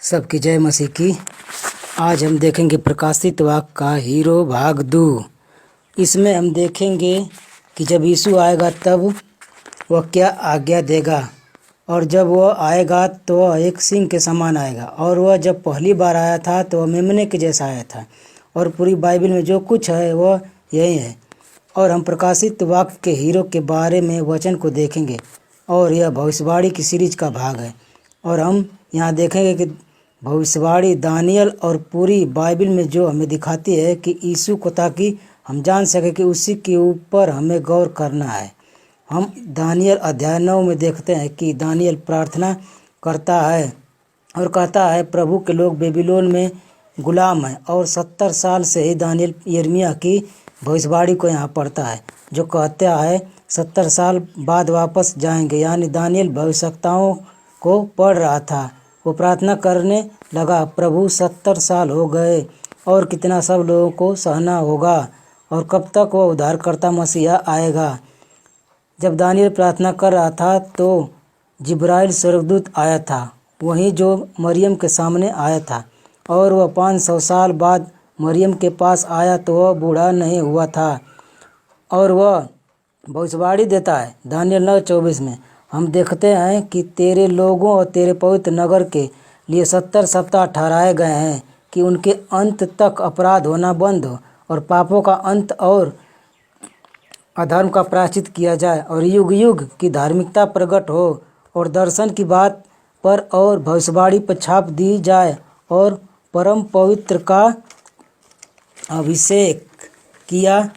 सबकी जय मसीह की। आज हम देखेंगे प्रकाशित वाक्य का हीरो भाग 2। इसमें हम देखेंगे कि जब यीशु आएगा तब वह क्या आज्ञा देगा, और जब वह आएगा तो वह एक सिंह के समान आएगा। और वह जब पहली बार आया था तो वह मेमने के जैसा आया था। और पूरी बाइबल में जो कुछ है वह यही है। और हम प्रकाशित वाक्य के हीरो के बारे में वचन को देखेंगे, और यह भविष्यवाणी की सीरीज का भाग है। और हम यहाँ देखेंगे कि भविष्यवाणी दानियल और पूरी बाइबल में जो हमें दिखाती है कि यीशु को, ताकि हम जान सके कि उसी के ऊपर हमें गौर करना है। हम दानियल अध्याय 9 में देखते हैं कि दानियल प्रार्थना करता है और कहता है प्रभु के लोग बेबीलोन में गुलाम हैं। और 70 साल से ही दानियल यिर्मयाह की भविष्यवाणी को यहाँ पढ़ता है, जो कहता है 70 साल बाद वापस जाएंगे। यानी दानियल भविष्यवक्ताओं को पढ़ रहा था। वो प्रार्थना करने लगा, प्रभु 70 साल हो गए और कितना सब लोगों को सहना होगा, और कब तक वह उद्धारकर्ता मसीहा आएगा। जब दानियल प्रार्थना कर रहा था तो जिब्राइल स्वर्गदूत आया था, वहीं जो मरियम के सामने आया था। और वह 500 साल बाद मरियम के पास आया तो वह बूढ़ा नहीं हुआ था। और वह भविष्यवाणी देता है। दानियल 9:24 में हम देखते हैं कि तेरे लोगों और तेरे पवित्र नगर के लिए 70 सप्ताह ठहराए गए हैं कि उनके अंत तक अपराध होना बंद हो, और पापों का अंत और अधर्म का प्रायश्चित किया जाए, और युग युग की धार्मिकता प्रकट हो, और दर्शन की बात पर और भविष्यवाणी पर छाप दी जाए, और परम पवित्र का अभिषेक किया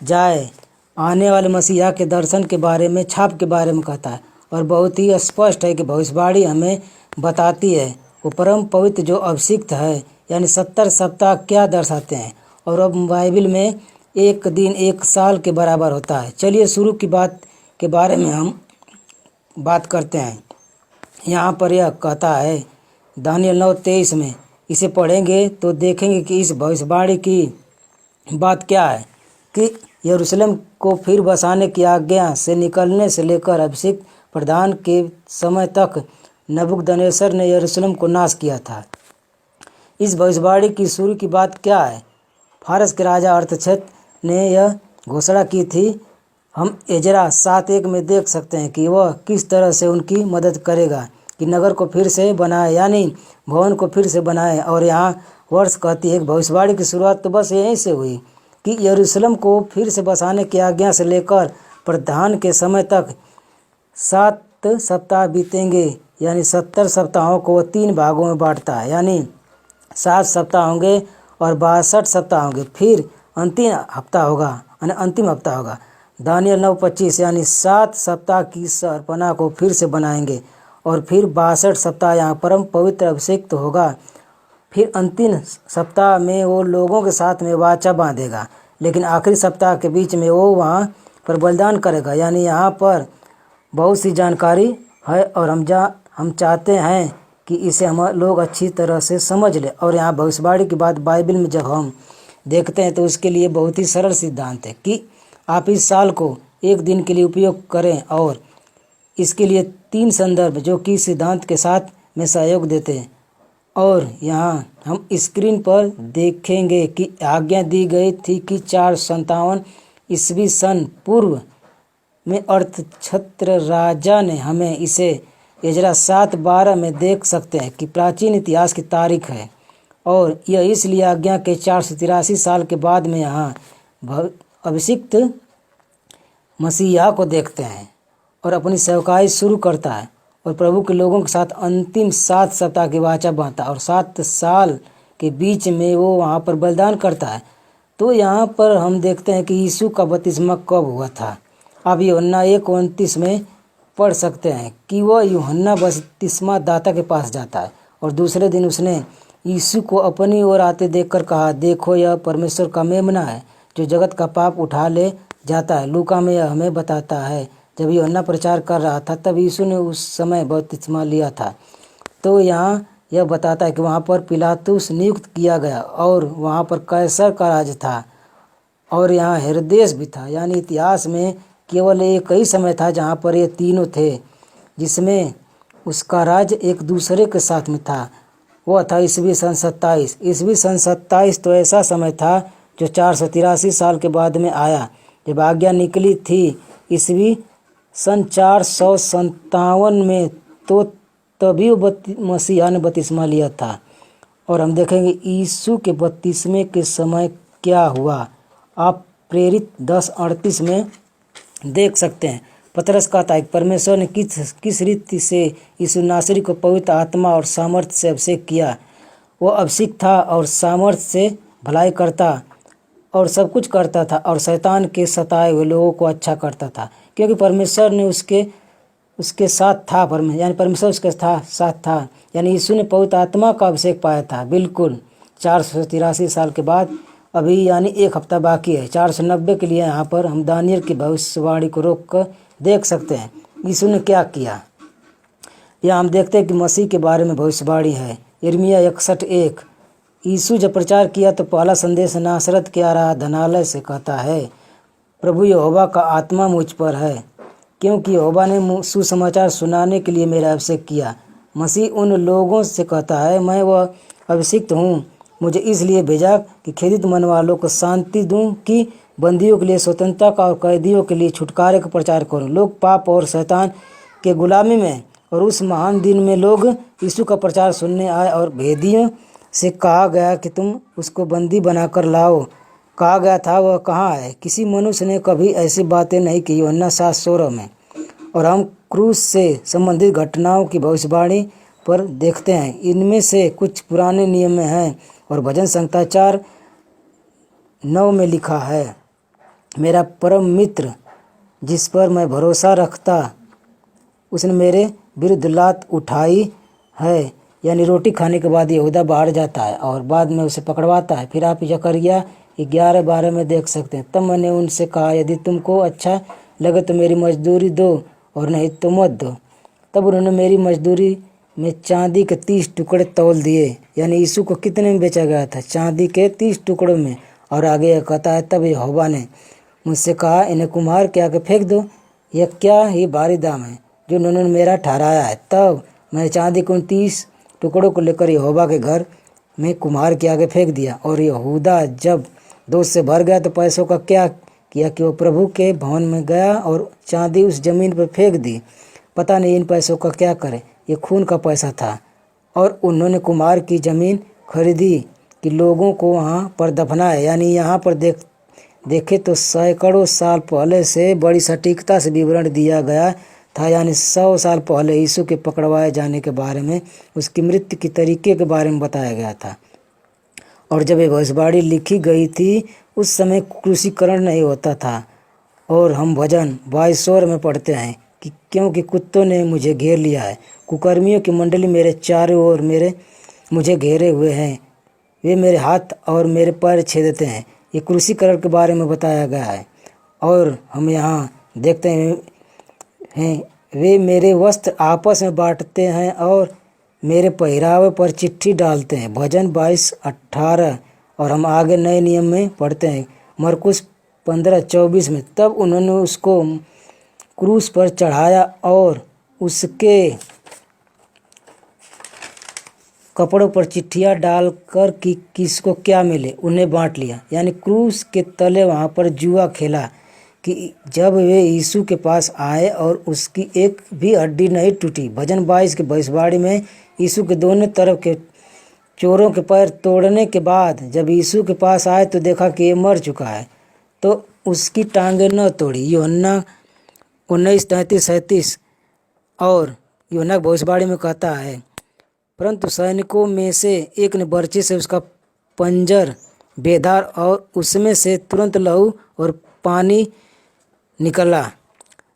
जाए। आने वाले मसीहा के दर्शन के बारे में, छाप के बारे में कहता है। और बहुत ही स्पष्ट है कि भविष्यवाणी हमें बताती है वो परम पवित्र जो अभिषिक्त है। यानी 70 सप्ताह क्या दर्शाते हैं। और अब बाइबल में एक दिन एक साल के बराबर होता है। चलिए शुरू की बात के बारे में हम बात करते हैं। यहाँ पर यह कहता है दानियल 9:23 में, इसे पढ़ेंगे तो देखेंगे कि इस भविष्यवाणी की बात क्या है कि यरूशलेम को फिर बसाने की आज्ञा से निकलने से लेकर अभिषेक प्रदान के समय तक नबूकदनेस्सर ने यरूशलेम को नाश किया था। इस भविष्यवाणी की शुरू की बात क्या है? फारस के राजा अर्थशस्ता ने यह घोषणा की थी। हम एजरा 7:1 में देख सकते हैं कि वह किस तरह से उनकी मदद करेगा कि नगर को फिर से बनाए, यानी भवन को फिर से बनाए। और यहाँ वर्ष कहती है कि भविष्यवाणी की शुरुआत तो बस यहीं से हुई कि यरूशलेम को फिर से बसाने की आज्ञा से लेकर प्रदान के समय तक 7 सप्ताह बीतेंगे। यानी 70 सप्ताहों को 3 भागों में बांटता है। यानी 7 सप्ताह होंगे और 62 सप्ताह होंगे। फिर अंतिम हफ्ता होगा दानियल 9:25, यानी 7 सप्ताह की सरपना को फिर से बनाएंगे। और फिर 62 सप्ताह यहाँ परम पवित्र अभिषेक तो होगा। फिर अंतिम सप्ताह में वो लोगों के साथ में वाचा बांधेगा, लेकिन आखिरी सप्ताह के बीच में वो वहाँ पर बलिदान करेगा। यानी यहाँ पर बहुत सी जानकारी है, और हम चाहते हैं कि इसे हम लोग अच्छी तरह से समझ लें। और यहाँ भविष्यवाणी की बात बाइबल में जब हम देखते हैं तो उसके लिए बहुत ही सरल सिद्धांत है कि आप इस साल को एक दिन के लिए उपयोग करें। और इसके लिए 3 संदर्भ जो कि सिद्धांत के साथ में सहयोग देते हैं। और यहाँ हम स्क्रीन पर देखेंगे कि आज्ञा दी गई थी कि 457 ईस्वी सन पूर्व में अर्थशस्ता राजा ने हमें इसे एजरा 7:12 में देख सकते हैं कि प्राचीन इतिहास की तारीख है। और यह इसलिए आज्ञा के 483 साल के बाद में यहाँ अभिषिक्त मसीहा को देखते हैं और अपनी सेवकाई शुरू करता है, और प्रभु के लोगों के साथ अंतिम 7 सप्ताह की वाचा बांधता है। और 7 साल के बीच में वो वहाँ पर बलिदान करता है। तो यहाँ पर हम देखते हैं कि यीशु का बपतिस्मा कब हुआ था। आप यूहन्ना 1:29 में पढ़ सकते हैं कि वह यूहन्ना बपतिस्मा दाता के पास जाता है, और दूसरे दिन उसने यीशु को अपनी ओर आते देखकर कहा, देखो यह परमेश्वर का मेमना है जो जगत का पाप उठा ले जाता है। लूका में यह हमें बताता है जब यूहन्ना प्रचार कर रहा था तब यीशु ने उस समय बपतिस्मा लिया था। तो यहाँ यह बताता है कि वहाँ पर पिलातुस नियुक्त किया गया, और वहाँ पर कैसर का राज था, और यहाँ हेरोदेस भी था। यानी इतिहास में केवल एक ही समय था जहाँ पर ये तीनों थे, जिसमें उसका राज एक दूसरे के साथ में था। वह था ईस्वी सन 27। ईस्वी सन 27 तो ऐसा समय था जो 483 साल के बाद में आया, जब आज्ञा निकली थी ईस्वी सन 457 में, तो तभी मसीहा ने बपतिस्मा लिया था। और हम देखेंगे यीशु के बपतिस्मे के समय क्या हुआ। आप प्रेरित 10:38 में देख सकते हैं। पतरस कहता है, परमेश्वर ने किस रीति से यीशु नासरी को पवित्र आत्मा और सामर्थ्य से अभिषेक किया। वह अभिषेक था और सामर्थ्य से भलाई करता और सब कुछ करता था, और शैतान के सताए हुए लोगों को अच्छा करता था, क्योंकि परमेश्वर ने उसके साथ था। यानी परमेश्वर उसके साथ था, यानी यीशु ने पवित्र आत्मा का अभिषेक पाया था। बिल्कुल 483 साल के बाद अभी यानी एक हफ्ता बाकी है। 490 के लिए यहाँ पर हम दानियल की भविष्यवाणी को रोक कर देख सकते हैं यीशु ने क्या किया। यहाँ हम देखते हैं कि मसीह के बारे में भविष्यवाणी है। यिर्मयाह 61:1। यीशु जब प्रचार किया तो पहला संदेश नासरत के आराधनालय से कहता है, प्रभु यहोवा का आत्मा मुझ पर है, क्योंकि यहोवा ने सुसमाचार सुनाने के लिए मेरा अभिषेक किया। मसीह उन लोगों से कहता है, मैं वह अभिषिक्त हूँ, मुझे इसलिए भेजा कि खेदित मन वालों को शांति दूं, कि बंदियों के लिए स्वतंत्रता का और कैदियों के लिए छुटकारे का प्रचार करूं। लोग पाप और शैतान के गुलामी में, और उस महान दिन में लोग यीशु का प्रचार सुनने आए, और भेदियों से कहा गया कि तुम उसको बंदी बनाकर लाओ। कहा गया था, वह कहाँ है? किसी मनुष्य ने कभी ऐसी बातें नहीं की। यूहन्ना 7:16 में। और हम क्रूस से संबंधित घटनाओं की भविष्यवाणी पर देखते हैं। इनमें से कुछ पुराने नियम में हैं, और भजन संहिता 4:9 में लिखा है, मेरा परम मित्र जिस पर मैं भरोसा रखता, उसने मेरे विरुद्ध लात उठाई है। यानी रोटी खाने के बाद यहूदा बाहर जाता है और बाद में उसे पकड़वाता है। फिर आप जकरिया 11:12 में देख सकते हैं, तब मैंने उनसे कहा, यदि तुमको अच्छा लगे तो मेरी मजदूरी दो, और नहीं तो मत दो। तब उन्होंने मेरी मजदूरी में चांदी के 30 टुकड़े तौल दिए। यानी यीशु को कितने में बेचा गया था? चांदी के 30 टुकड़ों में। और आगे यह कहता है, तब यहोवा ने मुझसे कहा, इन्हें कुम्हार के आगे फेंक दो, यह क्या ही भारी दाम है जो उन्होंने मेरा ठहराया है। तब मैंने चांदी के 30 टुकड़ों को लेकर यहोवा के घर में कुम्हार के आगे फेंक दिया। और यहूदा जब दोष से भर गया तो पैसों का क्या किया कि वो प्रभु के भवन में गया और चांदी उस जमीन पर फेंक दी। पता नहीं इन पैसों का क्या करे, ये खून का पैसा था। और उन्होंने कुम्हार की ज़मीन खरीदी कि लोगों को वहाँ पर दफनाए। यानी यहाँ पर देखे तो सैकड़ों साल पहले से बड़ी सटीकता से विवरण दिया गया था। यानी 100 साल पहले यीशु के पकड़वाए जाने के बारे में, उसकी मृत्यु के तरीके के बारे में बताया गया था। और जब ये भविष्यवाणी लिखी गई थी उस समय क्रूसीकरण नहीं होता था। और हम भजन 22 में पढ़ते हैं कि क्योंकि कुत्तों ने मुझे घेर लिया है, कुकर्मियों की मंडली मेरे चारों ओर मुझे घेरे हुए हैं, वे मेरे हाथ और मेरे पैर छेदते हैं। ये क्रूसीकरण के बारे में बताया गया है। और हम यहाँ देखते हैं, वे मेरे वस्त्र आपस में बांटते हैं और मेरे पहरावे पर चिट्ठी डालते हैं। भजन 22:18। और हम आगे नए नियम में पढ़ते हैं, मरकुस 15:24 में, तब उन्होंने उसको क्रूस पर चढ़ाया और उसके कपड़ों पर चिट्ठियाँ डालकर कि किसको क्या मिले उन्हें बांट लिया। यानी क्रूस के तले वहाँ पर जुआ खेला कि जब वे यीशु के पास आए और उसकी एक भी हड्डी नहीं टूटी। भजन 22 के भविष्यवाणी में यीशु के दोनों तरफ के चोरों के पैर तोड़ने के बाद जब यीशु के पास आए तो देखा कि ये मर चुका है, तो उसकी टांगें न तोड़ी। यूहन्ना 19:33-37। और यूहन्ना भविष्यवाणी में कहता है, परंतु सैनिकों में से एक ने बर्छी से उसका पंजर बेधा और उसमें से तुरंत लहू और पानी निकला,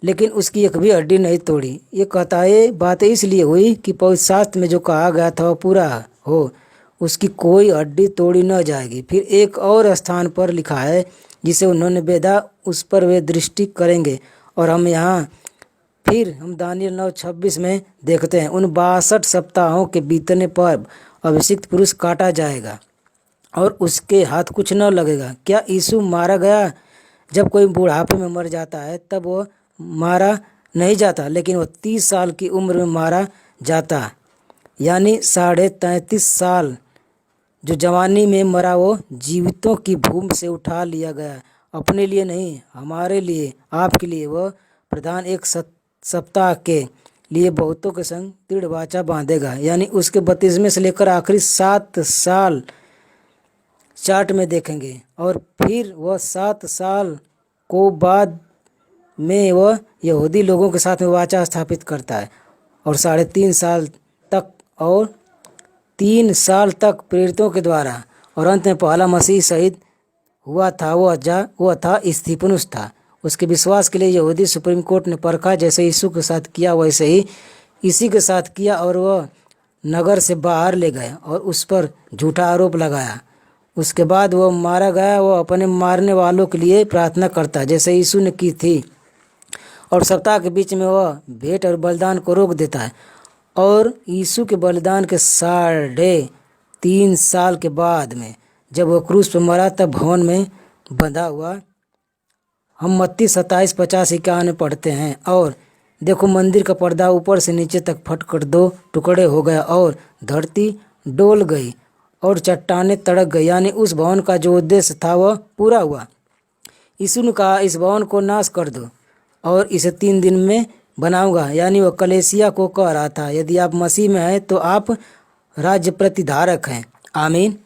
लेकिन उसकी एक भी हड्डी नहीं तोड़ी। ये कहता है बात इसलिए हुई कि पवित्र शास्त्र में जो कहा गया था वह पूरा हो, उसकी कोई हड्डी तोड़ी न जाएगी। फिर एक और स्थान पर लिखा है, जिसे उन्होंने बेधा उस पर वे दृष्टि करेंगे। और हम दानियल 9:26 में देखते हैं, उन 62 सप्ताहों के बीतने पर अभिषिक्त पुरुष काटा जाएगा और उसके हाथ कुछ न लगेगा। क्या यीशु मारा गया? जब कोई बुढ़ापे में मर जाता है तब वो मारा नहीं जाता, लेकिन वह 30 साल की उम्र में मारा जाता। यानी 33.5 साल जो जवानी में मरा वो जीवितों की भूमि से उठा लिया गया, अपने लिए नहीं हमारे लिए, आपके लिए। वह प्रधान एक सप्ताह के लिए बहुतों के संग दृढ़ वाचा बांधेगा, यानी उसके बपतिस्मे से लेकर आखिरी 7 साल चार्ट में देखेंगे। और फिर वह 7 साल को बाद में वह यहूदी लोगों के साथ में वाचा स्थापित करता है और 3.5 साल तक और 3 साल तक प्रेरितों के द्वारा, और अंत में पहला मसीह शहीद हुआ था वह था स्तिफनुस था। उसके विश्वास के लिए यहूदी सुप्रीम कोर्ट ने परखा, जैसे यीशु के साथ किया वैसे ही इसी के साथ किया, और वह नगर से बाहर ले गए और उस पर झूठा आरोप लगाया। उसके बाद वह मारा गया। वह अपने मारने वालों के लिए प्रार्थना करता है जैसे यीशु ने की थी, और सप्ताह के बीच में वह भेंट और बलिदान को रोक देता है। और यीशु के बलिदान के 3.5 साल के बाद में जब वह क्रूस पर मरा तब भवन में बंधा हुआ। हम मत्ती 27:50-51 में पढ़ते हैं, और देखो मंदिर का पर्दा ऊपर से नीचे तक फटकर 2 टुकड़े हो गया और धरती डोल गई और चट्टानें तड़क गई, यानी उस भवन का जो उद्देश्य था वह पूरा हुआ। यीशु ने कहा, इस भवन को नाश कर दो और इसे 3 दिन में बनाऊंगा, यानी वह कलीसिया को कह रहा था, यदि आप मसीह में हैं तो आप राज्य प्रतिधारक हैं। आमीन।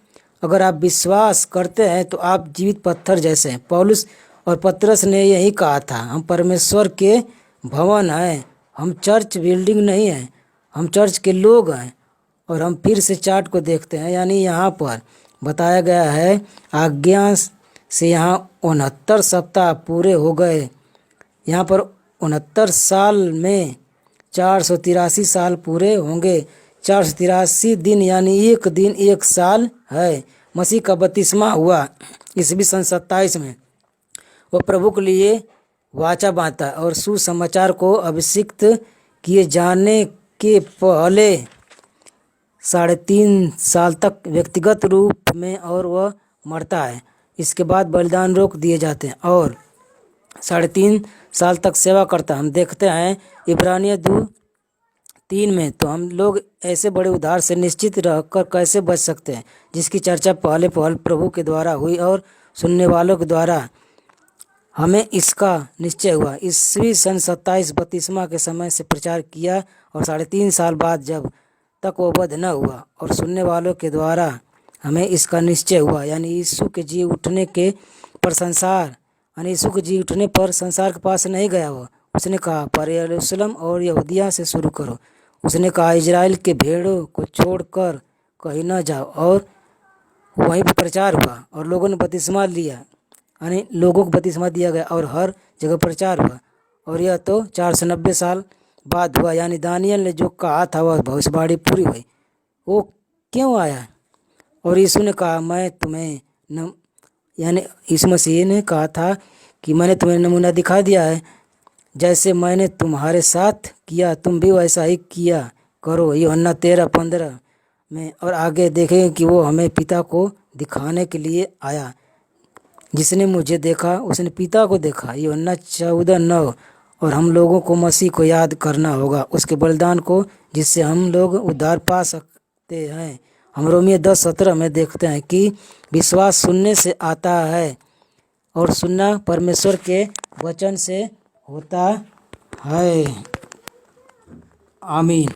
अगर आप विश्वास करते हैं तो आप जीवित पत्थर जैसे हैं। पौलुस और पतरस ने यही कहा था, हम परमेश्वर के भवन हैं, हम चर्च बिल्डिंग नहीं हैं, हम चर्च के लोग हैं। और हम फिर से चार्ट को देखते हैं, यानी यहाँ पर बताया गया है आज्ञा से यहाँ 69 सप्ताह पूरे हो गए। यहाँ पर 69 साल में 483 साल पूरे होंगे। 483 दिन यानी एक दिन 1 साल है। मसीह का बपतिस्मा हुआ ईस्वी सन 27 में। वह प्रभु के लिए वाचा बांधता और सुसमाचार को अभिषिक्त किए जाने के पहले 3.5 साल तक व्यक्तिगत रूप में और वह मरता है। इसके बाद बलिदान रोक दिए जाते हैं और 3.5 साल तक सेवा करता। हम देखते हैं इब्रानियों 2:3 में, तो हम लोग ऐसे बड़े उद्धार से निश्चित रहकर कैसे बच सकते हैं जिसकी चर्चा पहले प्रभु के द्वारा हुई और सुनने वालों के द्वारा हमें इसका निश्चय हुआ। ईस्वी सन 27 बपतिस्मा के समय से प्रचार किया और 3.5 साल बाद जब तक वो वध न हुआ और सुनने वालों के द्वारा हमें इसका निश्चय हुआ, यानी यीशु के जी उठने के पर संसार, यानी यीशु के जी उठने पर संसार के पास नहीं गया वो। उसने कहा पर यरूशलेम और यहूदिया से शुरू करो। उसने कहा इजराइल के भेड़ों को छोड़कर कहीं न जाओ, और वहीं पर प्रचार हुआ और लोगों ने बपतिस्मा लिया, यानी लोगों को बपतिस्मा दिया गया और हर जगह प्रचार हुआ। और यह तो 490 साल बाद हुआ, यानी दानियल ने जो कहा था वह भविष्यवाणी पूरी हुई। वो क्यों आया? और यीशु ने कहा मैं तुम्हें यानी यीशु मसीह ने कहा था कि मैंने तुम्हें नमूना दिखा दिया है, जैसे मैंने तुम्हारे साथ किया तुम भी वैसा ही किया करो। यूहन्ना 13:15 में। और आगे देखेंगे कि वो हमें पिता को दिखाने के लिए आया। जिसने मुझे देखा उसने पिता को देखा। यूहन्ना 14:9। और हम लोगों को मसीह को याद करना होगा, उसके बलिदान को, जिससे हम लोग उद्धार पा सकते हैं। हम रोमियो 10:17 में देखते हैं कि विश्वास सुनने से आता है और सुनना परमेश्वर के वचन से होता है। आमीन।